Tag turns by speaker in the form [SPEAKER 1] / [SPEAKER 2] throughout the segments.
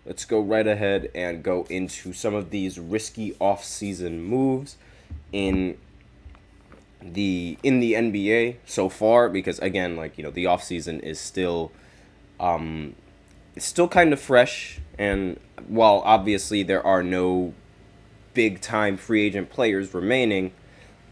[SPEAKER 1] let's go right ahead and go into some of these risky off-season moves in the NBA so far, because again, like, the offseason is still it's still kind of fresh, and while obviously there are no big time free agent players remaining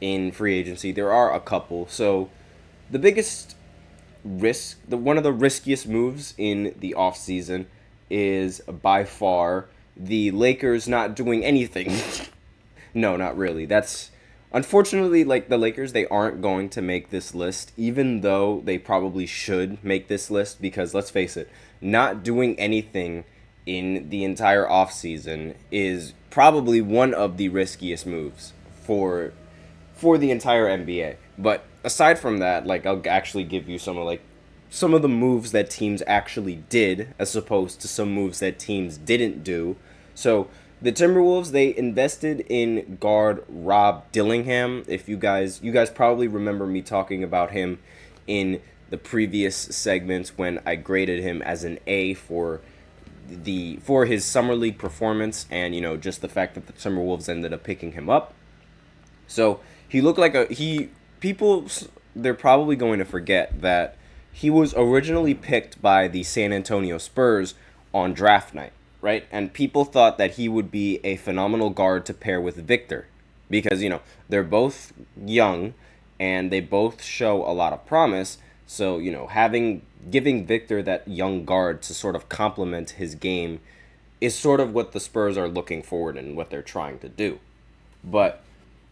[SPEAKER 1] in free agency, there are a couple. So the biggest one of the riskiest moves in the offseason is by far the Lakers not doing anything. No, not really. That's unfortunately, like, the Lakers, they aren't going to make this list, even though they probably should make this list, because let's face it, not doing anything in the entire offseason is probably one of the riskiest moves for the entire NBA. But aside from that, like, I'll actually give you some of the moves that teams actually did, as opposed to some moves that teams didn't do. So the Timberwolves, they invested in guard Rob Dillingham. If you guys probably remember me talking about him in the previous segments when I graded him as an A for his summer league performance, and just the fact that the Timberwolves ended up picking him up. So he looked like people, they're probably going to forget that he was originally picked by the San Antonio Spurs on draft night, right? And people thought that he would be a phenomenal guard to pair with Victor, because they're both young and they both show a lot of promise. So giving Victor that young guard to sort of complement his game is sort of what the Spurs are looking forward and what they're trying to do. But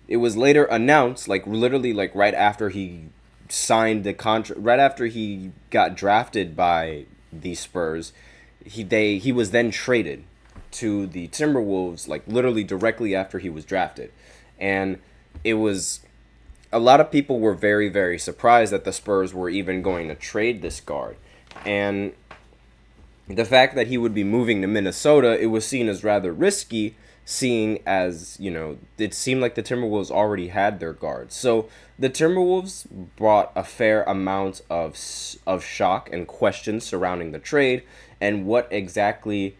[SPEAKER 1] it was later announced, like literally like right after he signed the contract, right after he got drafted by the Spurs, he was then traded to the Timberwolves, like literally directly after he was drafted. And it was a lot of people were very, very surprised that the Spurs were even going to trade this guard. And the fact that he would be moving to Minnesota, it was seen as rather risky, seeing as, it seemed like the Timberwolves already had their guards. So the Timberwolves brought a fair amount of shock and questions surrounding the trade and what exactly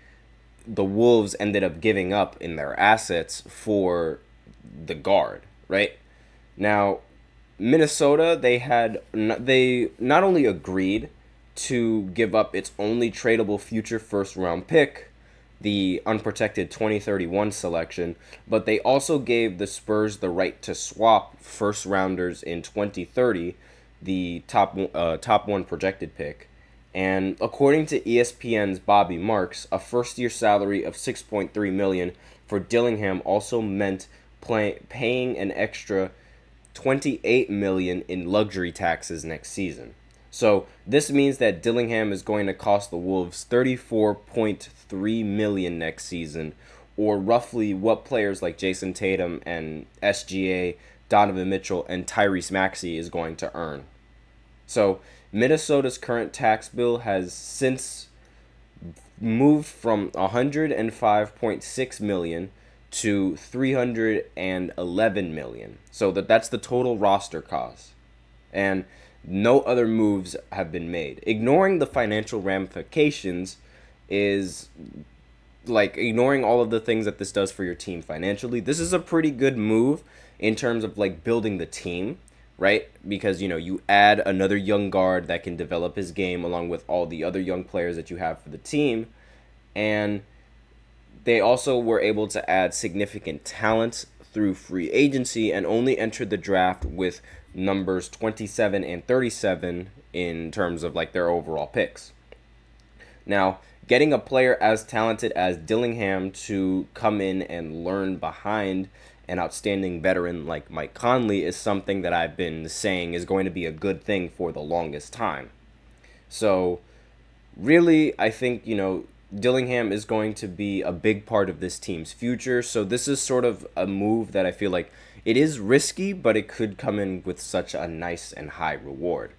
[SPEAKER 1] the Wolves ended up giving up in their assets for the guard, right? Now, Minnesota, they not only agreed to give up its only tradable future first round pick, the unprotected 2031 selection, but they also gave the Spurs the right to swap first rounders in 2030, the top one projected pick. And according to ESPN's Bobby Marks, a first year salary of $6.3 million for Dillingham also meant paying an extra $28 million in luxury taxes next season. So this means that Dillingham is going to cost the Wolves $34.3 million next season, or roughly what players like Jason Tatum and SGA, Donovan Mitchell, and Tyrese Maxey is going to earn. So Minnesota's current tax bill has since moved from $105.6 million to $311 million. So that's the total roster cost. And no other moves have been made. Ignoring the financial ramifications is like ignoring all of the things that this does for your team financially. This is a pretty good move in terms of like building the team, right? Because you add another young guard that can develop his game along with all the other young players that you have for the team. And they also were able to add significant talent through free agency and only entered the draft with numbers 27 and 37 in terms of like their overall picks. Now, getting a player as talented as Dillingham to come in and learn behind an outstanding veteran like Mike Conley is something that I've been saying is going to be a good thing for the longest time. So, really, I think, Dillingham is going to be a big part of this team's future. So this is sort of a move that I feel like it is risky, but it could come in with such a nice and high reward.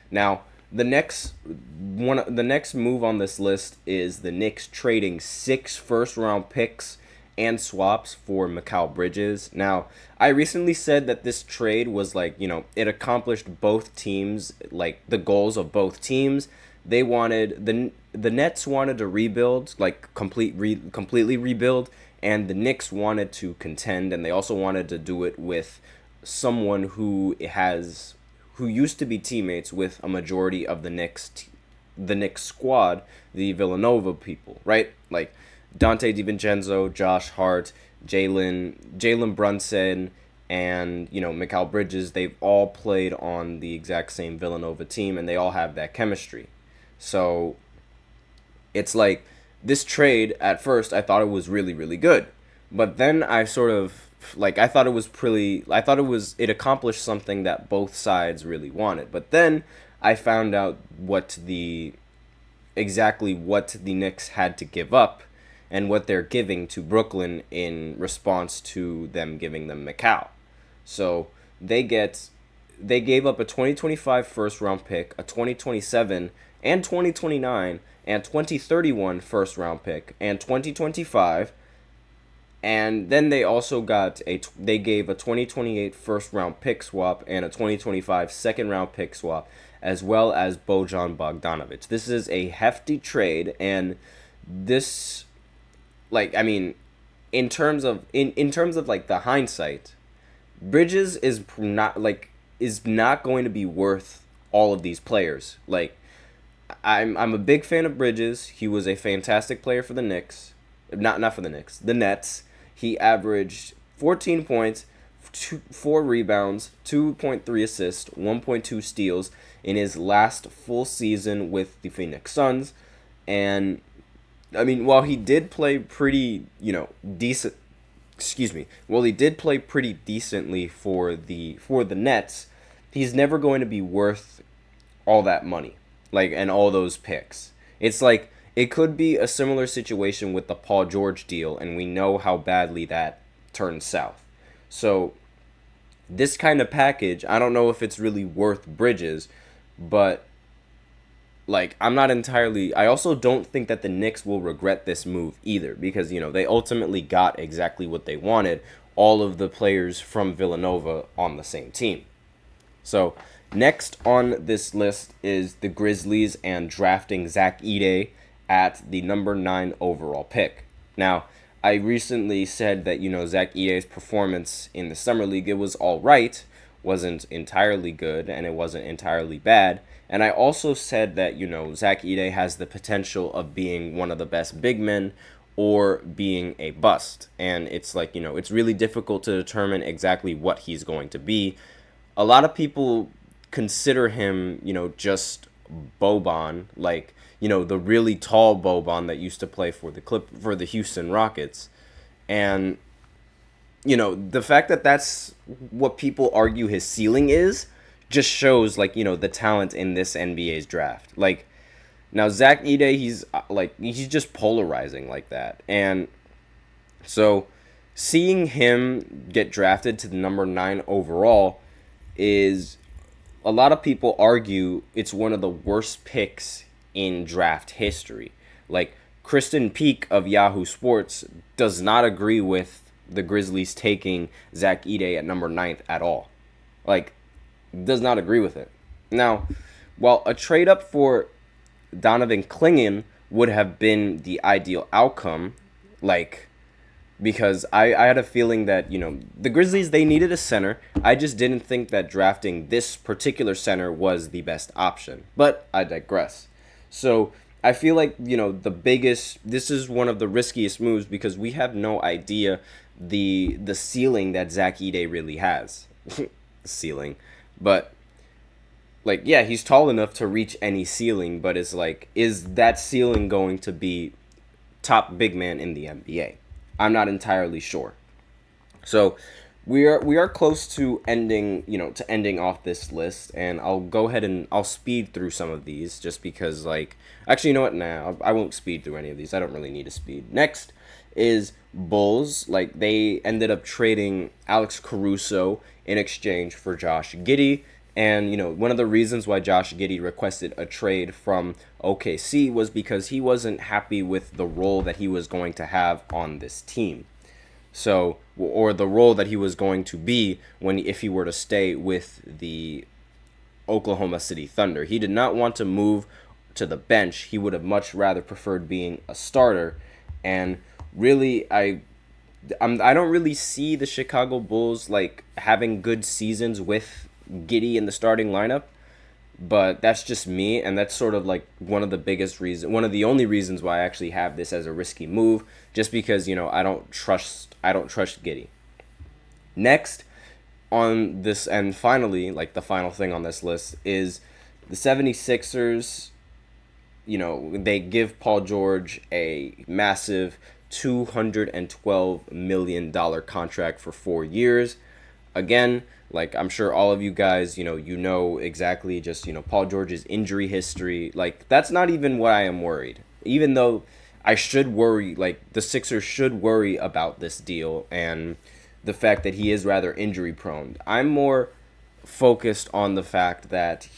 [SPEAKER 1] Now, the next move on this list is the Knicks trading 6 first-round picks and swaps for Mikal Bridges. Now, I recently said that this trade was like, it accomplished both teams, like the goals of both teams. They wanted the Nets wanted to rebuild, like completely rebuild, and the Knicks wanted to contend, and they also wanted to do it with someone who used to be teammates with a majority of the Knicks squad, the Villanova people, right? Like Dante DiVincenzo, Josh Hart, Jalen Brunson, and Mikal Bridges. They've all played on the exact same Villanova team, and they all have that chemistry. So it's like this trade at first I thought it was really really good, but then I sort of I thought it accomplished something that both sides really wanted. But then I found out exactly what the Knicks had to give up and what they're giving to Brooklyn in response to them giving them Mikal. So they gave up a 2025 first round pick, a 2027 and 2029 and 2031 first round pick, and 2025. And then they also they gave a 2028 first round pick swap and a 2025 second round pick swap, as well as Bojan Bogdanovic. This is a hefty trade, and this, in terms of like the hindsight, Bridges is not going to be worth all of these players. Like, I'm a big fan of Bridges. He was a fantastic player for the Knicks. Not for the Knicks. The Nets. He averaged 14 points, 4 rebounds, 2.3 assists, 1.2 steals in his last full season with the Phoenix Suns. And while he did play pretty, decent, while he did play pretty decently for the Nets, he's never going to be worth all that money, and all those picks. It's like it could be a similar situation with the Paul George deal, and we know how badly that turned south. So this kind of package, I don't know if it's really worth Bridges, but I'm not entirely. I also don't think that the Knicks will regret this move either, because they ultimately got exactly what they wanted, all of the players from Villanova on the same team. So next on this list is the Grizzlies and drafting Zach Edey at the number 9 overall pick. Now, I recently said that Zach Edey's performance in the summer league, it was all right, wasn't entirely good, and it wasn't entirely bad. And I also said that Zach Edey has the potential of being one of the best big men or being a bust. And it's it's really difficult to determine exactly what he's going to be. A lot of people consider him, just Boban, the really tall Boban that used to play for the Houston Rockets. And the fact that that's what people argue his ceiling is just shows the talent in this NBA's draft. Now Zach Edey, he's just polarizing like that. And so seeing him get drafted to the number 9 overall is, a lot of people argue it's one of the worst picks in draft history. Kristen Peak of Yahoo Sports does not agree with the Grizzlies taking Zach Edey at number 9 at all. Does not agree with it. Now, while a trade up for Donovan Clingan would have been the ideal outcome, because I had a feeling that, the Grizzlies, they needed a center. I just didn't think that drafting this particular center was the best option. But I digress. So I feel like, this is one of the riskiest moves, because we have no idea the ceiling that Zach Edey really has. Ceiling. But, yeah, he's tall enough to reach any ceiling, but it's is that ceiling going to be top big man in the NBA? I'm not entirely sure. So we are close to ending off this list, and I'll go ahead and I'll speed through some of these just because actually, you know what? Nah, I won't speed through any of these. I don't really need to speed. Next is Bulls. They ended up trading Alex Caruso in exchange for Josh Giddey. And, one of the reasons why Josh Giddey requested a trade from OKC was because he wasn't happy with the role that he was going to have on this team. So, or the role that he was going to be if he were to stay with the Oklahoma City Thunder. He did not want to move to the bench. He would have much rather preferred being a starter. And really, I don't really see the Chicago Bulls like having good seasons with Giddey in the starting lineup. But that's just me, and that's sort of like one of the only reasons why I actually have this as a risky move, just because, I don't trust Giddey. Next on this, and finally, like the final thing on this list, is the 76ers. They give Paul George a massive $212 million contract for 4 years. Again, like I'm sure all of you guys, you know exactly just, Paul George's injury history. Like, that's not even what I am worried. Even though I should worry, like the Sixers should worry about this deal and the fact that he is rather injury prone. I'm more focused on the fact that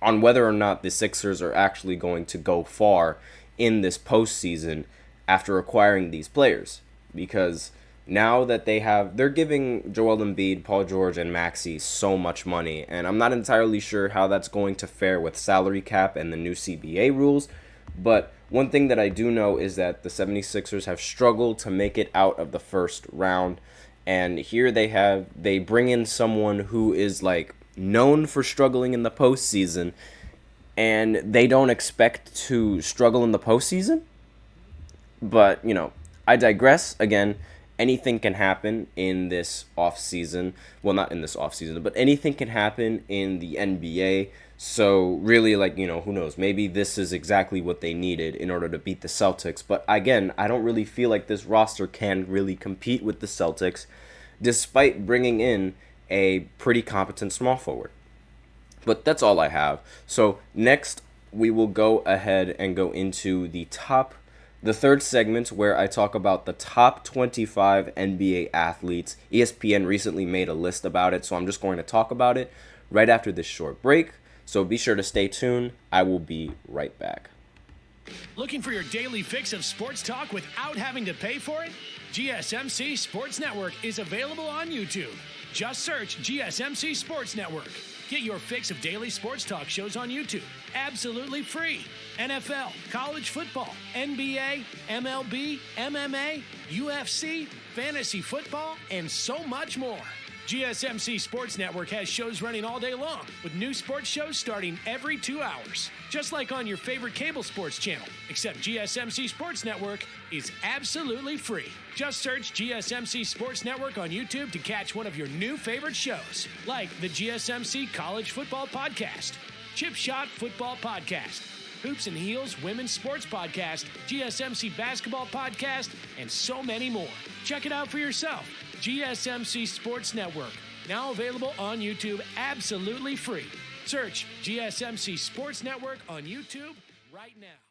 [SPEAKER 1] on whether or not the Sixers are actually going to go far in this postseason after acquiring these players. Because now that they're giving Joel Embiid, Paul George, and Maxey so much money, and I'm not entirely sure how that's going to fare with salary cap and the new CBA rules, but one thing that I do know is that the 76ers have struggled to make it out of the first round, and here they bring in someone who is like known for struggling in the postseason, and they don't expect to struggle in the postseason. But, I digress. Again, anything can happen in this offseason. Well, not in this offseason, but anything can happen in the NBA. So really, like, who knows? Maybe this is exactly what they needed in order to beat the Celtics. But again, I don't really feel like this roster can really compete with the Celtics, despite bringing in a pretty competent small forward. But that's all I have. So next, we will go ahead and go into the third segment, where I talk about the top 25 NBA athletes. ESPN recently made a list about it, so I'm just going to talk about it right after this short break. So be sure to stay tuned. I will be right back.
[SPEAKER 2] Looking for your daily fix of sports talk without having to pay for it? GSMC Sports Network is available on YouTube. Just search GSMC Sports Network. Get your fix of daily sports talk shows on YouTube, absolutely free. NFL, college football, NBA, MLB, MMA, UFC, fantasy football, and so much more. GSMC Sports Network has shows running all day long, with new sports shows starting every 2 hours. Just like on your favorite cable sports channel, except GSMC Sports Network is absolutely free. Just search GSMC Sports Network on YouTube to catch one of your new favorite shows, like the GSMC College Football Podcast, Chip Shot Football Podcast, Hoops and Heels Women's Sports Podcast, GSMC Basketball Podcast, and so many more. Check it out for yourself. GSMC Sports Network, now available on YouTube absolutely free. Search GSMC Sports Network on YouTube right now.